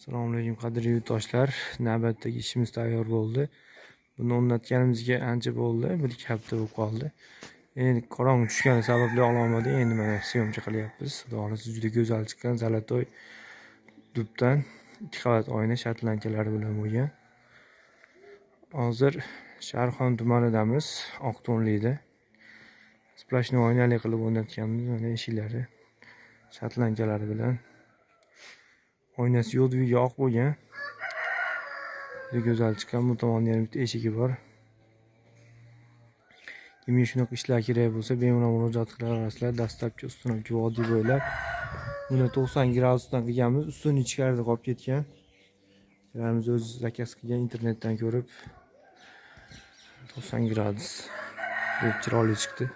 Assalomu alaykum qadrli yurtdoshlar. Navbatdagi ishimiz tayyor bo'ldi. Buni o'rnatganimizga ancha bo'ldi, 1-2 hafta bo'lib qoldi. Endi qorong'i tushgani sababli ololmadik. Endi mana syomka qilyapmiz. Xudo xolasa juda go'zal chiqqan zalatoy dubdan 2 qavat oyna shartlankalari bilan bo'lgan. Hozir Sharxon tumanidamiz, Oqto'nlikda. Splashni oynali qilib o'rnatganmiz. Mana eshiklari shartlankalari bilan. Oynasi yo'dviga oq bo'lgan. Juda go'zal chiqqan. Bu tomonda yana bitta eshigi bor. Kimga shunaqa ishlar kerak bo'lsa, bemalol murojaat qila olasizlar. Dastlabki ustunaki vodiy bo'ylab. Buni 90 gradusdan qilganmiz. Ustun ichkarida qolib ketgan. Ularimiz o'z zakaz qilgan, internetdan ko'rib 90 gradus. Juda chiroyli chiqdi.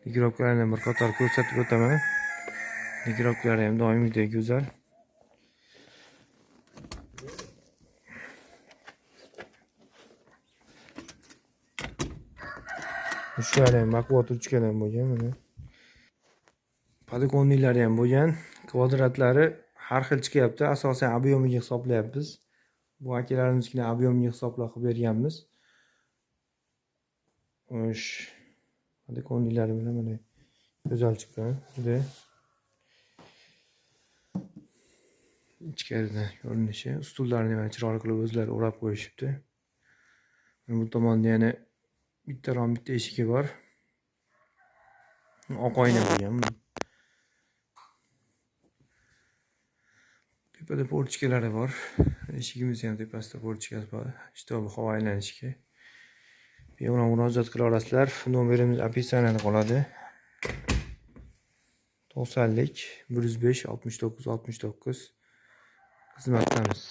Mikroblarni bir qator ko'rsatib o'taman. Mikroblar ham doimgidek go'zal. Mushuklar ham baquvvat uchgan ham bo'lgan mana. Poligonlari ham bo'lgan. Kvadratlari har xil chiqyapti. Asosan obyomiga hisoblayapmiz. Bu akalarimizni obyomiga hisoblab qilib berganmiz. Xo'sh. Poligonlari bilan mana go'zal chiqqan. Juda ichkaridan ko'rinishi, ustullarni ham chiroyli qilib o'zlari o'rab qo'yishibdi. Bu tomonda yana bitta eshigi bor. Oq oyna bo'lgan. Tepada portikalari bor. Eshigimiz ham tepasida portikasi bor. Shtobi havo aylanishiga. Bemalol murojaat qila olasizlar. Nomerimiz opisaniyada qoladi. 90lik 105 69 69 xizmatdamiz.